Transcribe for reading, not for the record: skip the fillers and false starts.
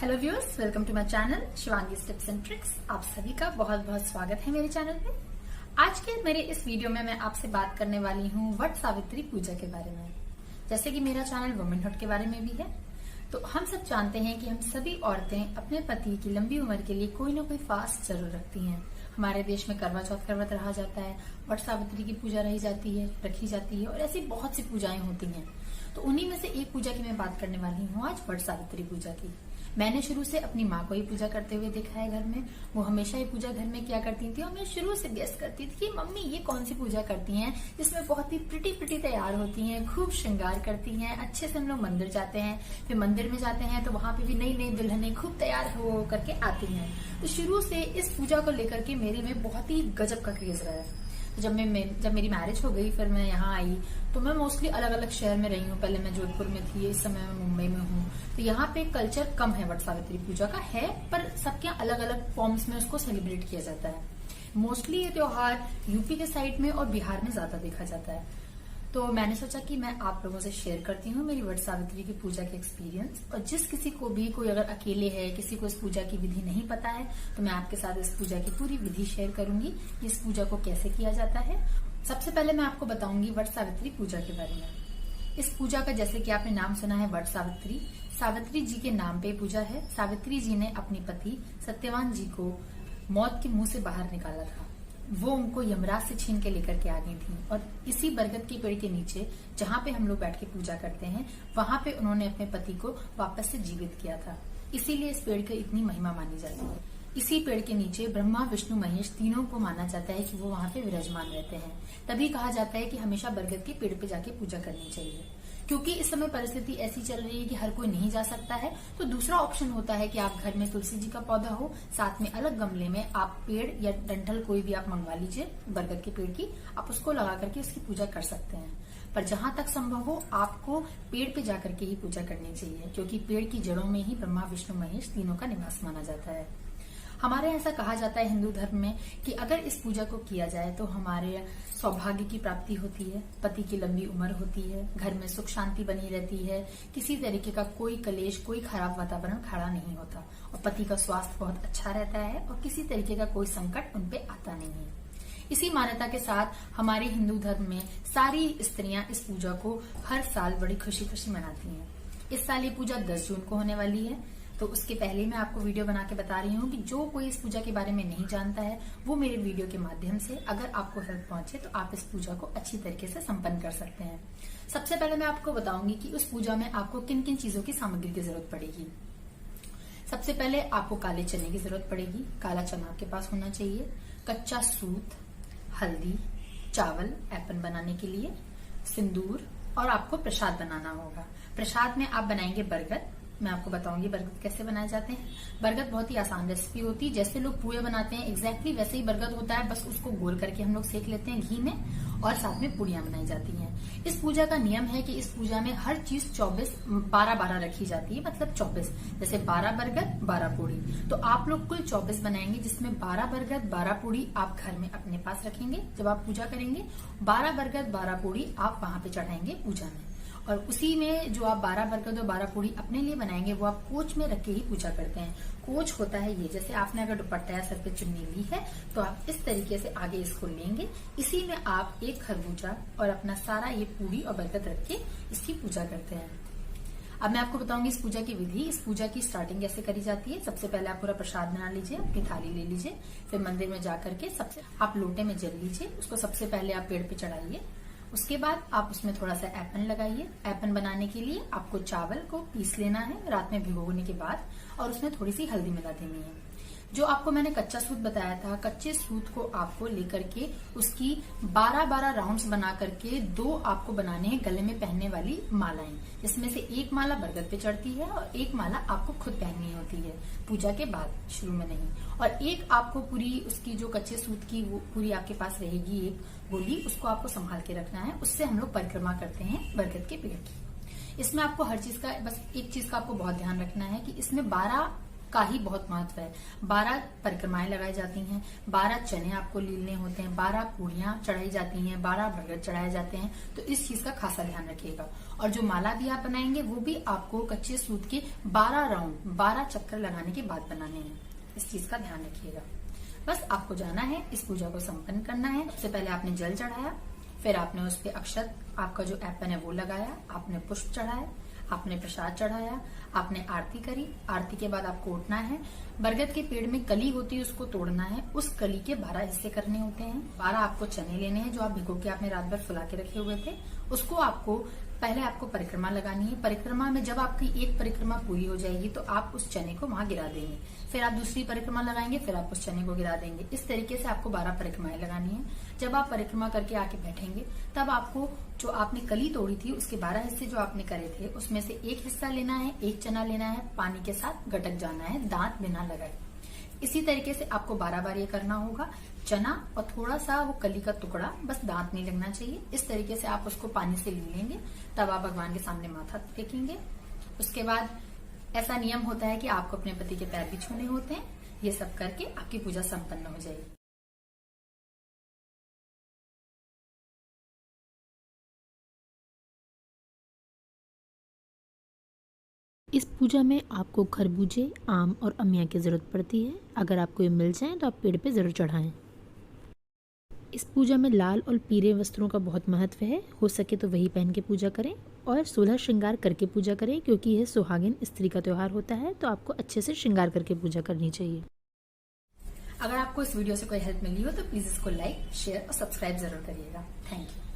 Hello viewers, welcome to my channel Shivangi tips and tricks. आप सभी का बहुत बहुत स्वागत है मेरे चैनल में। आज के मेरे इस वीडियो में मैं आपसे बात करने वाली हूँ वट सावित्री पूजा के बारे में। जैसे कि मेरा चैनल वुमेनहुड के बारे में भी है, तो हम सब जानते हैं कि हम सभी औरतें अपने पति की लंबी उम्र के लिए कोई ना कोई फास्ट जरूर रखती हैं। हमारे देश में करवा चौथ का व्रत रहा जाता है, वट सावित्री की पूजा रखी जाती है और ऐसी बहुत सी पूजाएं होती हैं। तो उन्हीं में से एक पूजा की मैं बात करने वाली हूँ आज, वट सावित्री पूजा की। मैंने शुरू से अपनी माँ को ही पूजा करते हुए देखा है घर में। वो हमेशा ही पूजा घर में किया करती थी और मैं शुरू से गेस करती थी कि मम्मी ये कौन सी पूजा करती हैं जिसमें बहुत ही प्रिटी तैयार होती हैं, खूब श्रृंगार करती हैं। अच्छे से हम लोग मंदिर जाते हैं, फिर मंदिर में जाते हैं तो वहां पे भी नई नई दुल्हनें खूब तैयार हो करके आती हैं। तो शुरू से इस पूजा को लेकर के मेरे में बहुत ही गजब का क्रेज रहा है। जब मेरी मैरिज हो गई, फिर मैं यहाँ आई, तो मैं मोस्टली अलग अलग शहर में रही हूँ। पहले मैं जोधपुर में थी, इस समय मैं मुंबई में हूँ। तो यहाँ पे कल्चर कम है वट सावित्री पूजा का, है पर सबके अलग अलग फॉर्म्स में उसको सेलिब्रेट किया जाता है। मोस्टली ये त्योहार यूपी के साइड में और बिहार में ज्यादा देखा जाता है। तो मैंने सोचा कि मैं आप लोगों से शेयर करती हूँ मेरी वट सावित्री की पूजा के एक्सपीरियंस। और जिस किसी को भी, कोई अगर अकेले है, किसी को इस पूजा की विधि नहीं पता है, तो मैं आपके साथ इस पूजा की पूरी विधि शेयर करूंगी, इस पूजा को कैसे किया जाता है। सबसे पहले मैं आपको बताऊंगी वट सावित्री पूजा के बारे में। इस पूजा का, जैसे कि आपने नाम सुना है वट सावित्री, सावित्री जी के नाम पे पूजा है। सावित्री जी ने अपने पति सत्यवान जी को मौत के मुंह से बाहर निकाला था। वो उनको यमराज से छीन के लेकर के आ गई थी और इसी बरगद के पेड़ के नीचे, जहाँ पे हम लोग बैठ के पूजा करते हैं, वहां पे उन्होंने अपने पति को वापस से जीवित किया था। इसीलिए इस पेड़ की इतनी महिमा मानी जाती है। इसी पेड़ के नीचे ब्रह्मा विष्णु महेश तीनों को माना जाता है कि वो वहां पे विराजमान रहते हैं। तभी कहा जाता है कि हमेशा बरगद के पेड़ पे जाके पूजा करनी चाहिए। क्योंकि इस समय परिस्थिति ऐसी चल रही है कि हर कोई नहीं जा सकता है, तो दूसरा ऑप्शन होता है कि आप घर में तुलसी जी का पौधा हो, साथ में अलग गमले में आप पेड़ या डंठल कोई भी आप मंगवा लीजिए बरगद के पेड़ की, आप उसको लगा करके उसकी पूजा कर सकते हैं। पर जहां तक संभव हो आपको पेड़ पे जाकर के ही पूजा करनी चाहिए, क्योंकि पेड़ की जड़ों में ही ब्रह्मा विष्णु महेश तीनों का निवास माना जाता है। हमारे ऐसा कहा जाता है हिंदू धर्म में कि अगर इस पूजा को किया जाए तो हमारे सौभाग्य की प्राप्ति होती है, पति की लंबी उम्र होती है, घर में सुख शांति बनी रहती है, किसी तरीके का कोई कलेश, कोई खराब वातावरण खड़ा नहीं होता और पति का स्वास्थ्य बहुत अच्छा रहता है और किसी तरीके का कोई संकट उनपे आता नहीं है। इसी मान्यता के साथ हमारे हिंदू धर्म में सारी स्त्रियां इस पूजा को हर साल बड़ी खुशी खुशी मनाती हैं। इस साल ये पूजा 10 जून को होने वाली है, तो उसके पहले मैं आपको वीडियो बना के बता रही हूँ कि जो कोई इस पूजा के बारे में नहीं जानता है, वो मेरे वीडियो के माध्यम से अगर आपको हेल्प पहुंचे तो आप इस पूजा को अच्छी तरीके से संपन्न कर सकते हैं। सबसे पहले मैं आपको बताऊंगी कि उस पूजा में आपको किन किन चीजों की सामग्री की जरूरत पड़ेगी। सबसे पहले आपको काले चने की जरूरत पड़ेगी। काला चना आपके पास होना चाहिए, कच्चा सूत, हल्दी, चावल ऐपन बनाने के लिए, सिंदूर, और आपको प्रसाद बनाना होगा। प्रसाद में आप बनाएंगे बरगद। मैं आपको बताऊंगी बरगद कैसे बनाए जाते हैं। बरगद बहुत ही आसान रेसिपी होती है। जैसे लोग पूरे बनाते हैं एग्जैक्टली वैसे ही बरगद होता है, बस उसको गोल करके हम लोग सेक लेते हैं घी में और साथ में पूड़ियां बनाई जाती हैं। इस पूजा का नियम है कि इस पूजा में हर चीज 12 रखी जाती है, मतलब 24। जैसे 12 बरगद 12 पूड़ी, तो आप लोग कुल 24 बनाएंगे, जिसमें 12 बरगद 12 पूड़ी आप घर में अपने पास रखेंगे। जब आप पूजा करेंगे 12 बरगद 12 पूड़ी आप वहां पे चढ़ाएंगे पूजा में। और उसी में जो आप 12 बरगद और 12 पूड़ी अपने लिए बनाएंगे वो आप कोच में रख के ही पूजा करते हैं। कोच होता है ये, जैसे आपने अगर दुपट्टा या सर पे चुन्नी ली है तो आप इस तरीके से आगे इसको लेंगे। इसी में आप एक खरबूजा और अपना सारा ये पूड़ी और बरगद रख के इसकी पूजा करते हैं। अब मैं आपको बताऊंगी इस पूजा की विधि। इस पूजा की स्टार्टिंग कैसे करी जाती है। सबसे पहले आप पूरा प्रसाद बना लीजिए, अपनी थाली ले लीजिए, फिर मंदिर में जाकर के सबसे आप लोटे में जल लीजिए, उसको सबसे पहले आप पेड़ पे चढ़ाइए। उसके बाद आप उसमें थोड़ा सा ऐपन लगाइए। ऐपन बनाने के लिए आपको चावल को पीस लेना है रात में भिगोने के बाद, और उसमें थोड़ी सी हल्दी मिला देनी है। जो आपको मैंने कच्चा सूत बताया था, कच्चे सूत को आपको लेकर के उसकी 12 राउंड्स बना करके 2 आपको बनाने हैं गले में पहनने वाली मालाएं, जिसमें से एक माला बरगद पे चढ़ती है और एक माला आपको खुद पहननी होती है पूजा के बाद, शुरू में नहीं। और एक आपको पूरी उसकी जो कच्चे सूत की वो पूरी आपके पास रहेगी एक गोली, उसको आपको संभाल के रखना है। उससे हम लोग परिक्रमा करते हैं बरगद के पेड़ की। इसमें आपको हर चीज का, बस एक चीज का आपको बहुत ध्यान रखना है कि इसमें 12 का ही बहुत महत्व है। 12 परिक्रमाएं लगाई जाती हैं, 12 चने आपको लीलने होते हैं, 12 पूड़ियां चढ़ाई जाती हैं, 12 बरगद चढ़ाए जाते हैं। तो इस चीज का खासा ध्यान रखिएगा। और जो माला भी आप बनाएंगे वो भी आपको कच्चे सूत के 12 राउंड 12 चक्कर लगाने के बाद बनाने हैं। इस चीज का ध्यान रखिएगा। बस आपको जाना है, इस पूजा को संपन्न करना है। सबसे पहले आपने जल चढ़ाया, फिर आपने उस पे अक्षत, आपका जो ऐपन है वो लगाया, आपने पुष्प चढ़ाया, आपने प्रसाद चढ़ाया, आपने आरती करी। आरती के बाद आपको उठना है, बरगद के पेड़ में कली होती है उसको तोड़ना है, उस कली के 12 हिस्से करने होते हैं। 12 आपको चने लेने हैं जो आप भिगो के आपने रात भर फुला के रखे हुए थे। उसको आपको पहले आपको परिक्रमा लगानी है। परिक्रमा में जब आपकी एक परिक्रमा पूरी हो जाएगी तो आप उस चने को वहां गिरा देंगे, फिर आप दूसरी परिक्रमा लगाएंगे, फिर आप उस चने को गिरा देंगे। इस तरीके से आपको 12 परिक्रमाएं लगानी है। जब आप परिक्रमा करके आके बैठेंगे तब आपको जो आपने कली तोड़ी थी उसके 12 हिस्से जो आपने करे थे उसमें से एक हिस्सा लेना है, एक चना लेना है, पानी के साथ गटक जाना है, दांत बिना लगाए। इसी तरीके से आपको 12 बार ये करना होगा। चना और थोड़ा सा वो कली का टुकड़ा, बस दांत नहीं लगना चाहिए। इस तरीके से आप उसको पानी से ले लेंगे, तब आप भगवान के सामने माथा टेकेंगे। उसके बाद ऐसा नियम होता है कि आपको अपने पति के पैर भी छूने होते हैं। ये सब करके आपकी पूजा संपन्न हो जाएगी। इस पूजा में आपको खरबूजे, आम और अमिया की ज़रूरत पड़ती है। अगर आपको ये मिल जाए तो आप पेड़ पे ज़रूर चढ़ाएं। इस पूजा में लाल और पीले वस्त्रों का बहुत महत्व है। हो सके तो वही पहन के पूजा करें और 16 श्रृंगार करके पूजा करें, क्योंकि यह सुहागिन स्त्री का त्यौहार होता है। तो आपको अच्छे से श्रृंगार करके पूजा करनी चाहिए। अगर आपको इस वीडियो से कोई हेल्प मिली हो तो प्लीज इसको लाइक, शेयर और सब्सक्राइब जरूर करिएगा। Thank you.